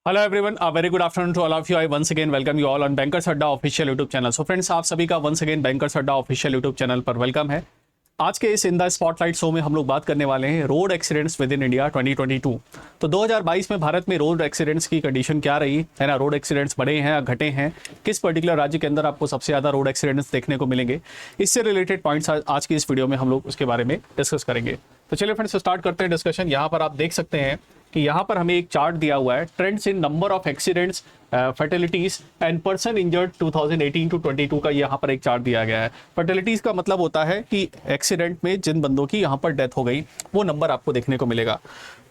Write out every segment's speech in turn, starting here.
Hello everyone, very good afternoon to all of you. I once again welcome you all on bankers Adda official YouTube channel. So friends, आप सभी का once again bankers Adda official YouTube channel पर welcome है। आज के इस in the spotlight show में हम लोग बात करने वाले हैं road accidents with in India 2022। तो 2022 में भारत में रोड एक्सीडेंट्स की कंडीशन क्या रही है ना, रोड एक्सीडेंट्स बढ़े हैं या घटे हैं, किस पर्टिकुलर राज्य के अंदर आपको सबसे ज़्यादा रोड एक्सीडेंट्स देखने को मिलेंगे, इससे रिलेटेड पॉइंट्स आज की इस वीडियो में हम लोग उसके बारे में डिस्कस करेंगे। तो चलिए फ्रेंड्स, स्टार्ट करते हैं डिस्कशन। यहाँ पर आप देख सकते हैं कि यहाँ पर हमें एक चार्ट दिया हुआ है, trends in number of accidents, fatalities and person injured 2018 to 22 का यहाँ पर एक चार्ट दिया गया है। फर्टिलिटीज का मतलब होता है कि एक्सीडेंट में जिन बंदों की यहाँ पर डेथ हो गई वो नंबर आपको देखने को मिलेगा।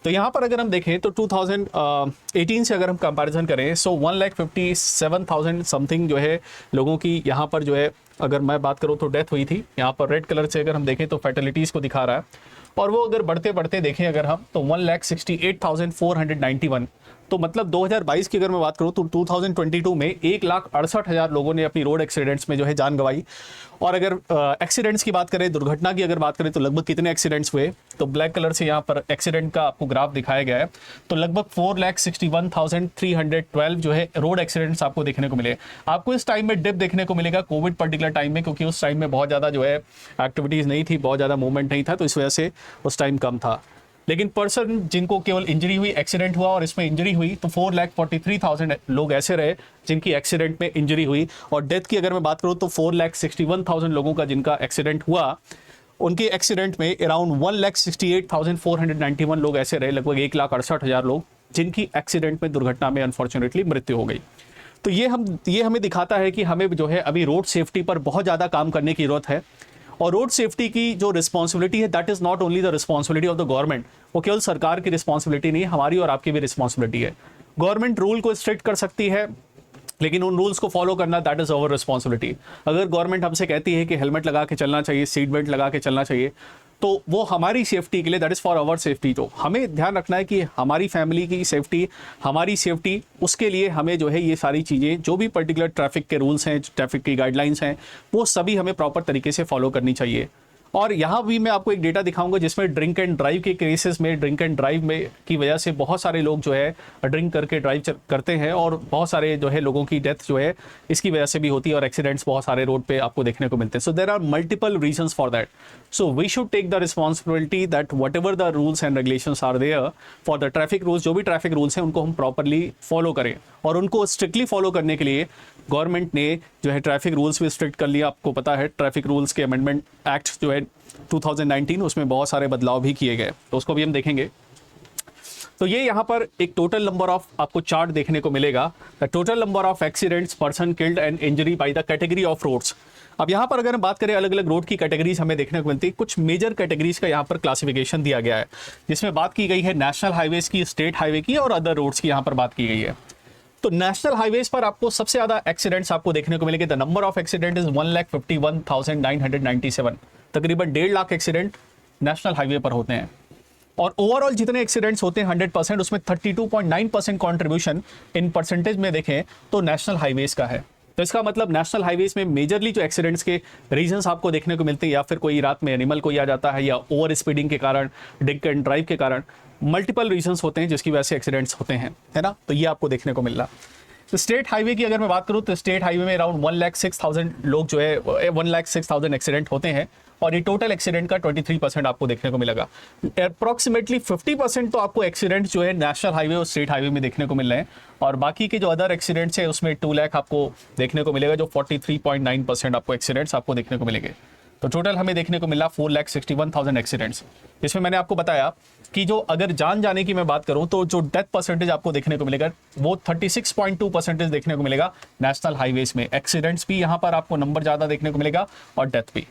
तो यहाँ पर अगर हम देखें तो 2018 से अगर हम कंपैरिजन करें, सो 1,57,000 समथिंग जो है लोगों की यहाँ पर जो है, अगर मैं बात करूँ तो डेथ हुई थी। यहाँ पर रेड कलर से अगर हम देखें तो फर्टिलिटीज़ को दिखा रहा है, और वो अगर बढ़ते बढ़ते देखें अगर हम तो 1,68,491। तो मतलब 2022 की अगर मैं बात करूं तो 2022 में 1,68,000 लोगों ने अपनी रोड एक्सीडेंट्स में जो है जान गंवाई। और अगर एक्सीडेंट्स की बात करें, दुर्घटना की अगर बात करें तो लगभग कितने एक्सीडेंट्स हुए, तो ब्लैक कलर से यहाँ पर एक्सीडेंट का आपको ग्राफ दिखाया गया है। तो लगभग 4,61,312 जो है रोड एक्सीडेंट्स आपको देखने को मिले। आपको इस टाइम में डिप देखने को मिलेगा कोविड पर्टिकुलर टाइम में, क्योंकि उस टाइम में बहुत ज़्यादा जो है एक्टिविटीज़ नहीं थी, बहुत ज़्यादा मूवमेंट नहीं था, तो इस वजह से उस टाइम कम था। लेकिन पर्सन जिनको केवल इंजरी हुई, एक्सीडेंट हुआ और इसमें इंजरी हुई, तो 4,43,000 लोग ऐसे रहे जिनकी एक्सीडेंट में इंजरी हुई। और डेथ की अगर मैं बात करूं तो 4,61,000 लोगों का जिनका एक्सीडेंट हुआ, उनके एक्सीडेंट में अराउंड 1,68,491 लोग ऐसे रहे, लगभग 1,68,000 लोग जिनकी एक्सीडेंट में, दुर्घटना में अनफॉर्चुनेटली मृत्यु हो गई। तो ये हमें दिखाता है कि हमें जो है अभी रोड सेफ्टी पर बहुत ज़्यादा काम करने की जरूरत है। और रोड सेफ्टी की जो रिस्पॉन्सिबिलिटी है, that is not only the responsibility of the government. वो केवल सरकार की रिस्पॉन्सिबिलिटी नहीं है, हमारी और आपकी भी रिस्पॉन्सिबिलिटी है। गवर्नमेंट रूल को स्ट्रिक्ट कर सकती है, लेकिन उन रूल्स को फॉलो करना दैट इज़ अवर रिस्पॉन्सिबिलिटी। अगर गवर्नमेंट हमसे कहती है कि हेलमेट लगा के चलना चाहिए, सीट बेल्ट लगा के चलना चाहिए, तो वो हमारी सेफ्टी के लिए, that is for our safety. तो हमें ध्यान रखना है कि हमारी फैमिली की सेफ्टी, हमारी सेफ्टी, उसके लिए हमें जो है ये सारी चीज़ें, जो भी पर्टिकुलर ट्रैफिक के रूल्स हैं, ट्रैफिक की गाइडलाइंस हैं, वो सभी हमें प्रॉपर तरीके से फॉलो करनी चाहिए। और यहाँ भी मैं आपको एक डेटा दिखाऊंगा जिसमें ड्रिंक एंड ड्राइव के केसेस में, ड्रिंक एंड ड्राइव में की वजह से बहुत सारे लोग जो है ड्रिंक करके ड्राइव करते हैं, और बहुत सारे जो है लोगों की डेथ जो है इसकी वजह से भी होती है, और एक्सीडेंट्स बहुत सारे रोड पे आपको देखने को मिलते हैं। So there are multiple reasons for that. So we should take the responsibility that whatever the rules and regulations are there for the traffic rules, जो भी ट्रैफिक रूल्स हैं उनको हम प्रॉपरली फॉलो करें। और उनको स्ट्रिक्टली फॉलो करने के लिए गवर्नमेंट ने जो है ट्रैफिक रूल्स भी स्ट्रिक्ट कर लिया। आपको पता है ट्रैफिक रूल्स के अमेंडमेंट एक्ट जो है 2019, उसमें बहुत सारे बदलाव भी किए गए, तो उसको भी हम देखेंगे। तो ये यहाँ पर एक टोटल नंबर ऑफ आपको चार्ट देखने को मिलेगा, the total number of accidents, person killed and injury by the category of roads. अब यहाँ पर अगर हम बात करें, अलग अलग रोड की कैटेगरीज हमें देखने को मिलती है। कुछ मेजर कैटेगरीज का यहाँ पर क्लासिफिकेशन दिया गया है, जिसमें बात की गई है नेशनल हाईवेज की, स्टेट हाईवे की और अदर रोड्स की यहाँ पर बात की गई है। तो नेशनल हाईवेज पर आपको सबसे ज्यादा एक्सीडेंट्स आपको देखने को मिलेंगे। The number of accident is 1,51,997। तकरीबन 1.5 लाख एक्सीडेंट नेशनल हाईवे पर होते हैं। और ओवरऑल जितने एक्सीडेंट्स होते हैं 100%, उसमें 32.9% कॉन्ट्रीब्यूशन इन परसेंटेज में देखें तो नेशनल हाईवेज का है। तो इसका मतलब नेशनल हाईवेज में मेजरली जो एक्सीडेंट्स के रीजंस आपको देखने को मिलते हैं, या फिर कोई रात में एनिमल कोई आ जाता है, या ओवर स्पीडिंग के कारण, ड्रिंक एंड ड्राइव के कारण, मल्टीपल रीजंस होते हैं जिसकी वजह से एक्सीडेंट्स होते हैं, है ना। तो ये आपको देखने को मिल रहा। तो स्टेट हाईवे की अगर मैं बात करूं तो स्टेट हाईवे में अराउंड 1,06,000 लोग जो है 1,06,000 एक्सीडेंट होते हैं, और ये टोटल एक्सीडेंट का 23% आपको देखने को मिलेगा। अप्रॉक्सीमेटली 50% तो आपको एक्सीडेंट जो है नेशनल हाईवे और स्टेट हाईवे में देखने को मिल रहे हैं, और बाकी के जो अदर एक्सीडेंट्स है उसमें 2 लाख आपको देखने को मिलेगा, जो 43.9% आपको एक्सीडेंट्स आपको देखने को मिलेंगे। तो टोटल हमें देखने को मिला 4,61,000 एक्सीडेंट्स, जिसमें मैंने आपको बताया कि जो अगर जान जाने की मैं बात करूं तो जो डेथ परसेंटेज आपको देखने को मिलेगा वो 36.2% देखने को मिलेगा नेशनल हाईवेज में। एक्सीडेंट्स भी यहाँ पर आपको नंबर ज़्यादा देखने को मिलेगा और डेथ भी,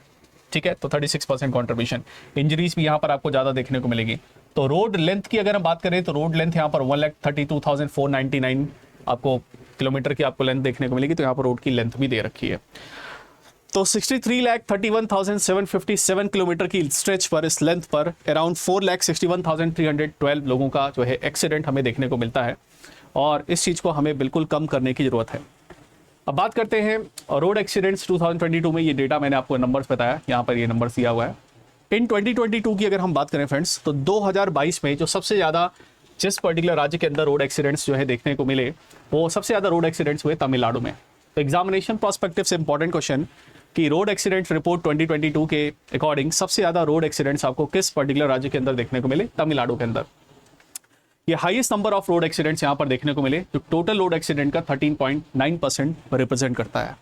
ठीक है। तो 36% कॉन्ट्रीब्यूशन। इंजरीज भी यहाँ पर आपको ज़्यादा देखने को मिलेगी। तो रोड लेंथ की अगर हम बात करें तो रोड लेंथ यहाँ पर 1,32,499 आपको किलोमीटर की आपको लेंथ देखने को मिलेगी। तो यहाँ पर रोड की लेंथ भी दे रखी है। तो 63,31,757 किलोमीटर की स्ट्रेच पर, इस लेंथ पर अराउंड 4,61,312 लोगों का जो है एक्सीडेंट हमें देखने को मिलता है, और इस चीज़ को हमें बिल्कुल कम करने की ज़रूरत है। अब बात करते हैं रोड एक्सीडेंट्स 2022 में। ये डेटा मैंने आपको नंबर्स बताया, यहाँ पर ये नंबर्स दिया हुआ है। इन 2022 की अगर हम बात करें फ्रेंड्स, तो 2022 में जो सबसे ज़्यादा जिस पर्टिकुलर राज्य के अंदर रोड एक्सीडेंट्स जो है देखने को मिले, वो सबसे ज़्यादा रोड एक्सीडेंट्स हुए तमिलनाडु में। तो एग्जामिनेशन पर्सपेक्टिव से इंपॉर्टेंट क्वेश्चन कि रोड एक्सीडेंट रिपोर्ट 2022 के अकॉर्डिंग सबसे ज़्यादा रोड एक्सीडेंट्स आपको किस पर्टिकुलर राज्य के अंदर देखने को मिले? तमिलनाडु के अंदर। ये highest number of road accidents यहाँ पर देखने को मिले, जो टोटल रोड एक्सीडेंट का 13.9% रिप्रेजेंट करता है।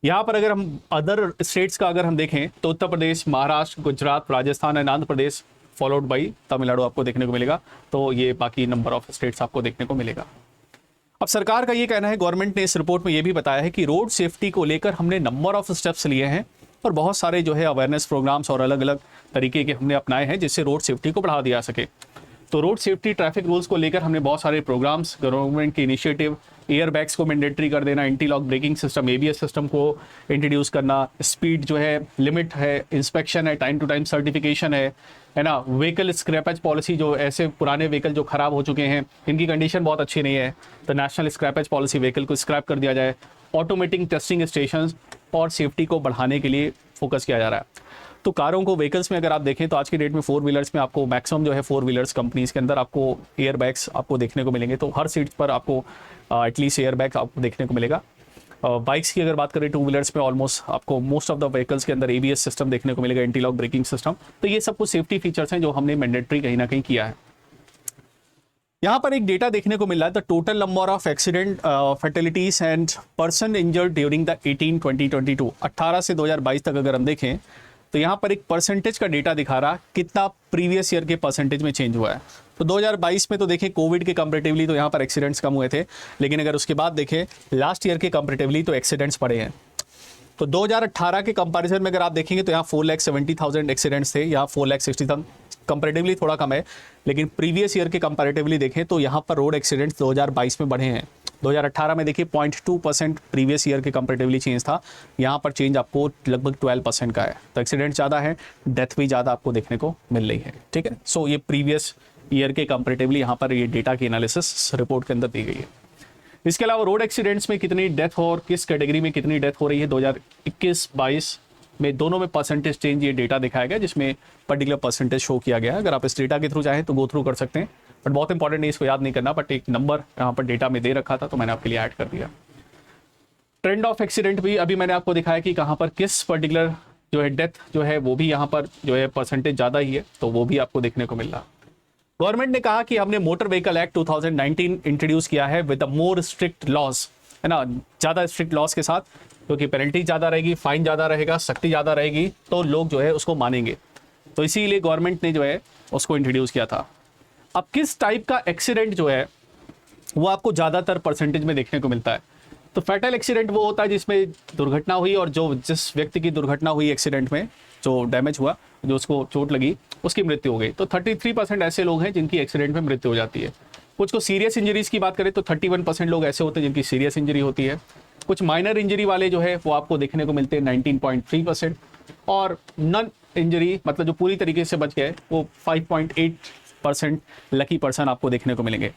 यहाँ पर अगर हम अदर स्टेट्स का अगर हम देखें तो Uttar Pradesh, Maharashtra, Gujarat, Rajasthan and Andhra Pradesh followed by Tamil Nadu आपको देखने को मिलेगा। तो ये बाकी नंबर ऑफ स्टेट्स आपको देखने को मिलेगा। अब सरकार का ये कहना है, गवर्नमेंट ने इस रिपोर्ट में ये भी बताया है कि रोड सेफ्टी को लेकर हमने नंबर ऑफ स्टेप्स लिए हैं और बहुत सारे जो है अवेयरनेस प्रोग्राम्स और अलग अलग तरीके के हमने अपनाए हैं जिससे रोड सेफ्टी को बढ़ा दिया सके। तो रोड सेफ्टी ट्रैफिक रूल्स को लेकर हमने बहुत सारे प्रोग्राम्स, गवर्नमेंट के इनिशिएटिव, एयर बैग्स को मैंडेटरी कर देना, anti lock braking system, ABS system को इंट्रोड्यूस करना, स्पीड जो है लिमिट है, इंस्पेक्शन है, टाइम टू टाइम सर्टिफिकेशन है ना, व्हीकल स्क्रैपेज पॉलिसी, जो ऐसे पुराने व्हीकल जो खराब हो चुके हैं, इनकी कंडीशन बहुत अच्छी नहीं है, तो नेशनल स्क्रैपेज पॉलिसी, व्हीकल को स्क्रैप कर दिया जाए, ऑटोमेटिक टेस्टिंग स्टेशन और सेफ्टी को बढ़ाने के लिए फोकस किया जा रहा है। तो कारों को, व्हीकल्स में अगर आप देखें तो आज की डेट में 4 व्हीलर्स में आपको मैक्सिमम जो है 4 व्हीलर्स कंपनीज के अंदर आपको एयर बैग्स आपको देखने को मिलेंगे। तो हर सीट पर आपको एटलीस्ट एयर बैग आपको देखने को मिलेगा। बाइक्स की अगर बात करें 2 व्हीलर्स में ऑलमोस्ट आपको मोस्ट ऑफ द व्हीकल्स के अंदर ABS सिस्टम देखने को मिलेगा, एंटी लॉक ब्रेकिंग सिस्टम। तो ये सब कुछ सेफ्टी फीचर्स हैं जो हमने मैंडेटरी कहीं ना कहीं किया है। यहाँ पर एक डेटा देखने को मिल रहा है, the total number of accident fatalities and person injured during the 2022 18 से 2022 तक अगर हम देखें तो यहाँ पर एक परसेंटेज का डेटा दिखा रहा कितना प्रीवियस ईयर के परसेंटेज में चेंज हुआ है। तो 2022 में तो देखें कोविड के कंपैरेटिवली तो यहाँ पर एक्सीडेंट्स कम हुए थे, लेकिन अगर उसके बाद देखें लास्ट ईयर के कंपैरेटिवली तो एक्सीडेंट्स बढ़े हैं। तो 2018 के कंपैरिजन में अगर आप देखेंगे तो यहाँ 4,70,000 एक्सीडेंट्स थे, यहाँ 4,60,000 कंपैरेटिवली थोड़ा कम है, लेकिन प्रीवियस ईयर के कंपैरेटिवली देखें तो यहाँ पर रोड एक्सीडेंट्स 2022 में बढ़े हैं। 2018 में देखिए 0.2% प्रीवियस ईयर के कंपैरेटिवली चेंज था, यहाँ पर चेंज आपको लगभग 12% का है। तो एक्सीडेंट ज़्यादा है, डेथ भी ज़्यादा आपको देखने को मिल रही है। ठीक है, सो ये प्रीवियस ईयर के कंपैरेटिवली यहाँ पर ये डेटा की एनालिसिस रिपोर्ट के अंदर दी गई है। इसके अलावा रोड एक्सीडेंट्स में कितनी डेथ और किस कैटेगरी में कितनी डेथ हो रही है 2021-22 में दोनों में परसेंटेज चेंज ये डेटा दिखाया गया, जिसमें पर्टिकुलर परसेंटेज शो किया गया है। अगर आप इस डेटा के थ्रू चाहें तो गो थ्रू कर सकते हैं, बट बहुत इंपॉर्टेंट नहीं, इसको याद नहीं करना, बट एक नंबर यहाँ पर डेटा में दे रखा था तो मैंने आपके लिए ऐड कर दिया। ट्रेंड ऑफ एक्सीडेंट भी अभी मैंने आपको दिखाया कि कहाँ पर किस पर्टिकुलर जो है डेथ जो है वो भी यहाँ पर जो है परसेंटेज ज़्यादा ही है, तो वो भी आपको देखने को मिल रहा। गवर्नमेंट ने कहा कि हमने मोटर व्हीकल एक्ट 2019 इंट्रोड्यूस किया है विद मोर स्ट्रिक्ट लॉज, है ना, ज़्यादा स्ट्रिक्ट लॉज के साथ, क्योंकि पेनल्टी ज़्यादा रहेगी, फाइन ज़्यादा रहेगा, सख्ती ज़्यादा रहेगी, तो लोग जो है उसको मानेंगे। तो इसीलिए गवर्नमेंट ने जो है उसको इंट्रोड्यूस किया था। अब किस टाइप का एक्सीडेंट जो है वो आपको ज़्यादातर परसेंटेज में देखने को मिलता है? तो फैटल एक्सीडेंट वो होता है जिसमें दुर्घटना हुई और जो जिस व्यक्ति की दुर्घटना हुई एक्सीडेंट में, जो डैमेज हुआ, जो उसको चोट लगी, उसकी मृत्यु हो गई। तो 33% ऐसे लोग हैं जिनकी एक्सीडेंट में मृत्यु हो जाती है। कुछ को सीरियस इंजरीज की बात करें तो 31% लोग ऐसे होते हैं जिनकी सीरियस इंजरी होती है। कुछ माइनर इंजरी वाले जो है वो आपको देखने को मिलते हैं 19.3%, और नन इंजरी मतलब जो पूरी तरीके से बच गए वो 5.8% लकी पर्सन आपको देखने को मिलेंगे।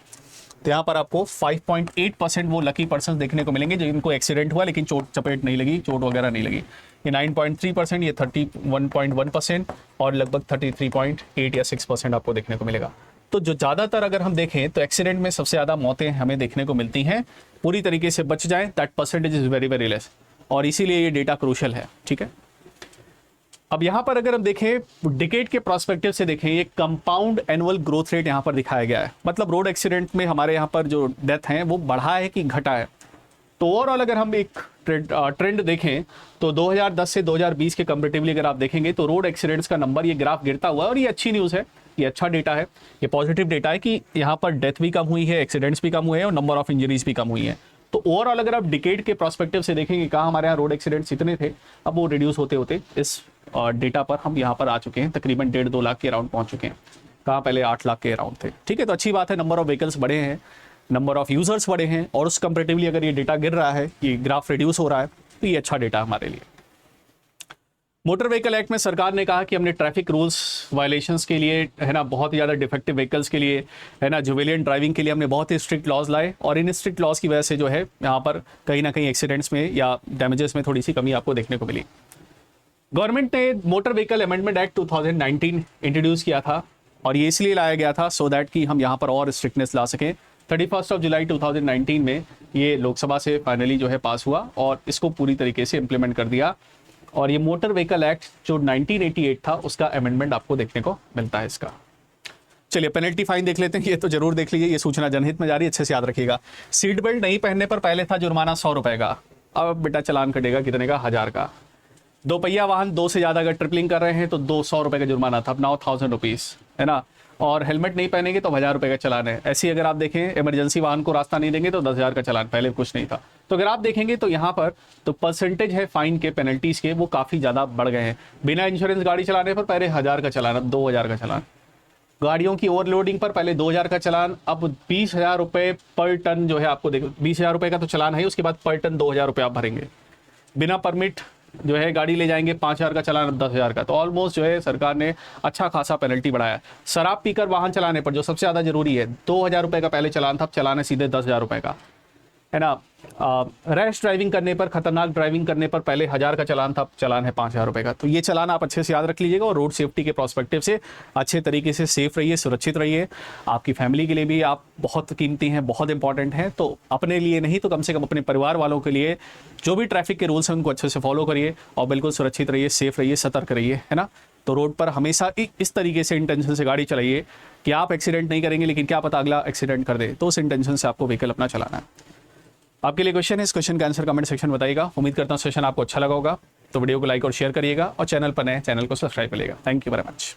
तो यहाँ पर आपको 5.8% वो लकी पर्सन देखने को मिलेंगे जिनको एक्सीडेंट हुआ लेकिन चोट चपेट नहीं लगी, चोट वगैरह नहीं लगी। ये 9.3%, ये 31.1% और लगभग 33.8 या 6% आपको देखने को मिलेगा। तो जो ज़्यादातर अगर हम देखें तो एक्सीडेंट में सबसे ज़्यादा मौतें हमें देखने को मिलती हैं, पूरी तरीके से बच जाएं, that percentage is very very less, और इसीलिए ये डेटा क्रूशल है। ठीक है, अब यहाँ पर अगर हम देखें डिकेड के प्रोस्पेक्टिव से देखें, ये कंपाउंड एनुअल ग्रोथ रेट यहाँ पर दिखाया गया है। मतलब रोड एक्सीडेंट में हमारे यहाँ पर जो डेथ हैं वो बढ़ा है कि घटा है। तो ओवरऑल अगर हम एक ट्रेंड देखें तो 2010 से 2020 के कंपेरेटिवली अगर आप देखेंगे तो रोड एक्सीडेंट्स का नंबर, ये ग्राफ गिरता हुआ है, और ये अच्छी न्यूज़ है, ये अच्छा डेटा है, ये पॉजिटिव डेटा है कि यहाँ पर डेथ भी कम हुई है, एक्सीडेंट्स भी कम हुए हैं और नंबर ऑफ इंजरीज भी कम हुई है। तो ओवरऑल अगर आप डिकेड के प्रोस्पेक्टिव से देखेंगे कहाँ हमारे यहाँ रोड एक्सीडेंट्स इतने थे, अब वो रिड्यूस होते होते इस डेटा पर हम यहाँ पर आ चुके हैं, तकरीबन 1.5-2 लाख के अराउंड पहुँच चुके हैं, कहाँ पहले 8 लाख के अराउंड थे। ठीक है, तो अच्छी बात है, नंबर ऑफ व्हीकल्स बढ़े हैं, नंबर ऑफ यूजर्स बढ़े हैं, और उस कंपेरेटिवली अगर ये डेटा गिर रहा है, ये ग्राफ रिड्यूस हो रहा है, तो ये अच्छा डेटा हमारे लिए। मोटर व्हीकल एक्ट में सरकार ने कहा कि हमने ट्रैफिक रूल्स वायलेशंस के लिए, है ना, बहुत ही ज़्यादा डिफेक्टिव व्हीकल्स के लिए, है ना, जुवेलियन ड्राइविंग के लिए हमने बहुत ही स्ट्रिक्ट लॉज लाए, और इन स्ट्रिक्ट लॉज की वजह से जो है यहाँ पर कहीं ना कहीं एक्सीडेंट्स में या डैमेजेस में थोड़ी सी कमी आपको देखने को मिली। गवर्नमेंट ने motor vehicle amendment act 2019 introduce किया था, और ये इसलिए लाया गया था सो दैट कि हम यहाँ पर और स्ट्रिक्टनेस ला सकें। 31 जुलाई 2019 में ये लोकसभा से फाइनली जो है पास हुआ और इसको पूरी तरीके से इम्प्लीमेंट कर दिया। और ये मोटर व्हीकल एक्ट जो 1988 था उसका अमेंडमेंट आपको देखने को मिलता है इसका। चलिए पेनल्टी फाइन देख लेते हैं, ये तो जरूर देख लीजिए, ये सूचना जनहित में जारी, अच्छे से याद रखिएगा। सीट बेल्ट नहीं पहनने पर पहले था जुर्माना 100 रुपए का, अब बेटा चालान कटेगा कितने का, 1000 का। दोपहिया वाहन 2 से ज़्यादा अगर ट्रिपलिंग कर रहे हैं तो 200 रुपये का जुर्माना था, अब नाउ 1000 रुपीज़, है ना। और हेलमेट नहीं पहनेंगे तो 1000 रुपये का चालान है। ऐसी अगर आप देखें इमरजेंसी वाहन को रास्ता नहीं देंगे तो 10,000 का चालान, पहले कुछ नहीं था। तो अगर आप देखेंगे तो यहाँ पर तो परसेंटेज है फाइन के, पेनल्टीज के, वो काफ़ी ज़्यादा बढ़ गए हैं। बिना इंश्योरेंस गाड़ी चलाने पर पहले 1000 का चालान, अब 2000 का चालान। गाड़ियों की ओवरलोडिंग पर पहले 2000 का चालान, अब 20,000 रुपये पर टन जो है आपको देखो, 20,000 रुपये का तो चालान है, उसके बाद पर टन 2000 रुपये आप भरेंगे। बिना परमिट जो है गाड़ी ले जाएंगे 5000 का चालान, अब 10,000 का। तो ऑलमोस्ट जो है सरकार ने अच्छा खासा पेनल्टी बढ़ाया। शराब पीकर वाहन चलाने पर जो सबसे ज़्यादा जरूरी है, 2000 रुपये का पहले चालान था, अब चालान है सीधे 10,000 रुपये का, है ना। रैश ड्राइविंग करने पर, खतरनाक ड्राइविंग करने पर पहले 1000 का चालान था, अब चालान है 5000 रुपये का। तो ये चालान आप अच्छे से याद रख लीजिएगा और रोड सेफ्टी के प्रोस्पेक्टिव से अच्छे तरीके से सेफ रहिए, सुरक्षित रहिए। आपकी फैमिली के लिए भी आप बहुत कीमती हैं, बहुत इंपॉर्टेंट हैं। तो अपने लिए नहीं तो कम से कम अपने परिवार वालों के लिए जो भी ट्रैफिक के रूल्स हैं उनको अच्छे से फॉलो करिए और बिल्कुल सुरक्षित रहिए, सेफ रहिए, सतर्क रहिए, है ना। तो रोड पर हमेशा इस तरीके से इंटेंशन से गाड़ी चलाइए कि आप एक्सीडेंट नहीं करेंगे, लेकिन क्या पता अगला एक्सीडेंट कर दे, तो उस इंटेंशन से आपको व्हीकल अपना चलाना है। आपके लिए क्वेश्चन है, इस क्वेश्चन का आंसर कमेंट सेक्शन में बताइएगा। उम्मीद करता हूँ सेशन आपको अच्छा लगा होगा। तो वीडियो को लाइक और शेयर करिएगा और चैनल पर नए चैनल को सब्सक्राइब करिएगा। Thank you very much.